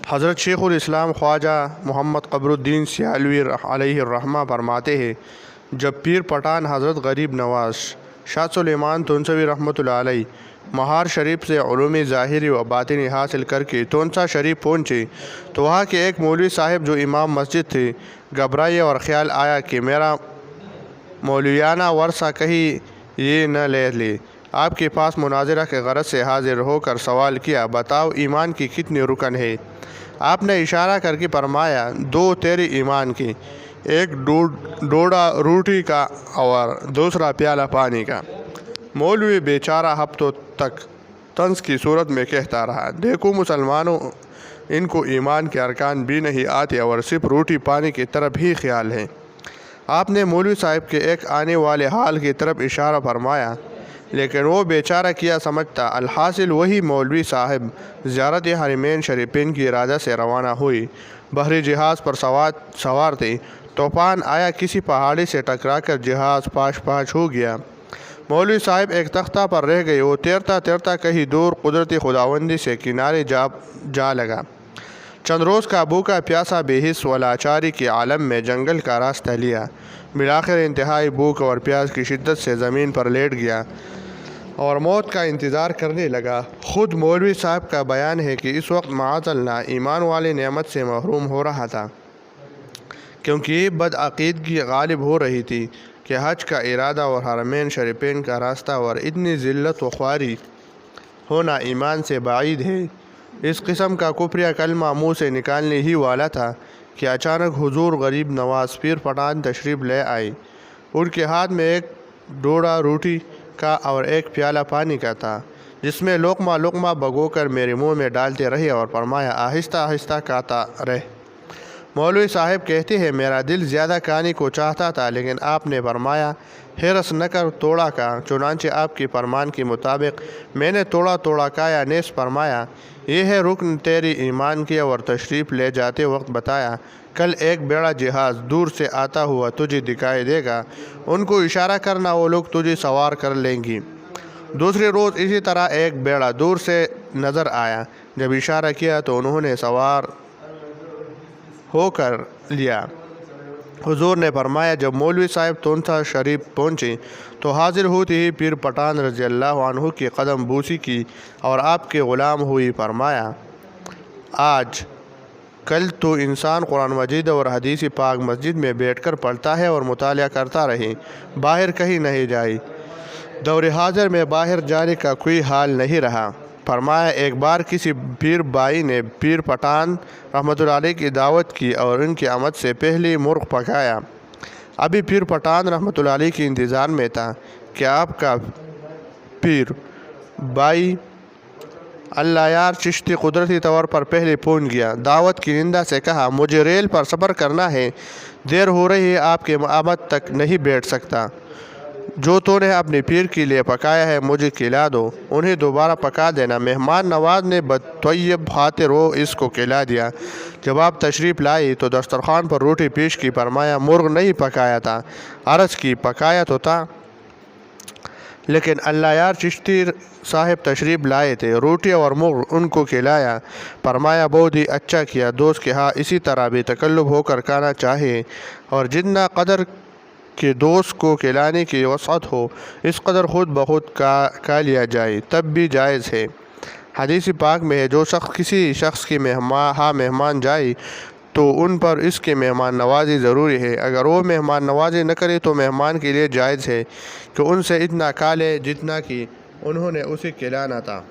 حضرت شیخ الاسلام خواجہ محمد قبر الدین سیالوی علیہ الرحمہ فرماتے ہیں، جب پیر پٹھان حضرت غریب نواز شاہ سلیمان تونسوی رحمۃ اللہ علیہ مہار شریف سے علوم ظاہری و باطنی حاصل کر کے تونسا شریف پہنچے تو وہاں کے ایک مولوی صاحب جو امام مسجد تھے گھبرائے اور خیال آیا کہ میرا مولویانہ ورثہ کہیں یہ نہ لے لے۔ آپ کے پاس مناظرہ کے غرض سے حاضر ہو کر سوال کیا، بتاؤ ایمان کی کتنی رکن ہے؟ آپ نے اشارہ کر کے فرمایا، 2 تیرے ایمان کی، ایک ڈوڈا روٹی کا اور دوسرا پیالہ پانی کا۔ مولوی بیچارہ ہفتوں تک طنز کی صورت میں کہتا رہا، دیکھو مسلمانوں، ان کو ایمان کے ارکان بھی نہیں آتے اور صرف روٹی پانی کی طرف ہی خیال ہے۔ آپ نے مولوی صاحب کے ایک آنے والے حال کی طرف اشارہ فرمایا، لیکن وہ بیچارہ کیا سمجھتا۔ الحاصل وہی مولوی صاحب زیارت حرمین شریفین کی ارادہ سے روانہ ہوئی، بحری جہاز پر سوار تھے۔ طوفان آیا، کسی پہاڑی سے ٹکرا کر جہاز پاش ہو گیا۔ مولوی صاحب ایک تختہ پر رہ گئے۔ وہ تیرتا تیرتا کہیں دور قدرتی خداوندی سے کنارے جا لگا۔ چند روز کا بھوکا پیاسا بے حس و لاچاری کے عالم میں جنگل کا راستہ لیا۔ بالآخر انتہائی بھوک اور پیاس کی شدت سے زمین پر لیٹ گیا اور موت کا انتظار کرنے لگا۔ خود مولوی صاحب کا بیان ہے کہ اس وقت معاذ اللہ ایمان والے نعمت سے محروم ہو رہا تھا، کیونکہ یہ بدعقیدگی غالب ہو رہی تھی کہ حج کا ارادہ اور حرمین شریفین کا راستہ اور اتنی ذلت و خواری ہونا ایمان سے بعید ہے۔ اس قسم کا کفریہ کلمہ منہ سے نکالنے ہی والا تھا کہ اچانک حضور غریب نواز پیر پٹھان تشریف لے آئے۔ ان کے ہاتھ میں ایک ڈوڈا روٹی کا اور ایک پیالہ پانی کا تھا، جس میں لقمہ لقمہ بھگو کر میرے منہ میں ڈالتے رہے اور فرمایا، آہستہ آہستہ کھاتا رہ۔ مولوی صاحب کہتے ہیں، میرا دل زیادہ کھانے کو چاہتا تھا، لیکن آپ نے فرمایا، حرص نہ کر، توڑا کھا۔ چنانچہ آپ کے فرمان کے مطابق میں نے توڑا توڑا کھایا۔ نیز فرمایا، یہ ہے رکن تیری ایمان کی، اور تشریف لے جاتے وقت بتایا، کل ایک بڑا جہاز دور سے آتا ہوا تجھے دکھائی دے گا، ان کو اشارہ کرنا، وہ لوگ تجھے سوار کر لیں گی۔ دوسرے روز اسی طرح ایک بیڑا دور سے نظر آیا۔ جب اشارہ کیا تو انہوں نے سوار ہو کر لیا۔ حضور نے فرمایا، جب مولوی صاحب تونسا شریف پہنچے تو حاضر ہوتے ہی پیر پٹھان رضی اللہ عنہ کی قدم بوسی کی اور آپ کے غلام ہوئی۔ فرمایا، آج کل تو انسان قرآن مجید اور حدیث پاک مسجد میں بیٹھ کر پڑھتا ہے اور مطالعہ کرتا رہے، باہر کہیں نہیں جائے۔ دور حاضر میں باہر جانے کا کوئی حال نہیں رہا۔ فرمایا، ایک بار کسی پیر بھائی نے پیر پٹھان رحمۃ اللہ علیہ کی دعوت کی اور ان کی آمد سے پہلے مرغ پکایا۔ ابھی پیر پٹھان رحمۃ اللہ علیہ کے انتظار میں تھا کہ آپ کا پیر بھائی اللہ یار چشتی قدرتی طور پر پہلے پہنچ گیا۔ دعوت کی ندا سے کہا، مجھے ریل پر سفر کرنا ہے، دیر ہو رہی ہے، آپ کے آمد تک نہیں بیٹھ سکتا۔ جو تو نے اپنے پیر کے لیے پکایا ہے مجھے کھلا دو، انہیں دوبارہ پکا دینا۔ مہمان نواز نے بطیب خاطر وہ اس کو کھلا دیا۔ جب آپ تشریف لائے تو دسترخوان پر روٹی پیش کی۔ فرمایا، مرغ نہیں پکایا تھا۔ عرض کی، پکایا تو تھا، لیکن اللہ یار چشتی صاحب تشریف لائے تھے، روٹی اور مرغ ان کو کھلایا۔ فرمایا، بہت ہی اچھا کیا۔ دوست کے ہاں اسی طرح بے تکلف ہو کر کھانا چاہیے، اور جتنا قدر کہ دوست کو کھلانے کی وسعت ہو، اس قدر خود بخود کھا لیا جائے، تب بھی جائز ہے۔ حدیث پاک میں ہے، جو شخص کسی شخص کے ہاں مہمان جائے تو ان پر اس کے مہمان نوازی ضروری ہے۔ اگر وہ مہمان نوازی نہ کرے تو مہمان کے لیے جائز ہے کہ ان سے اتنا کھا لے جتنا کہ انہوں نے اسے کھلانا تھا۔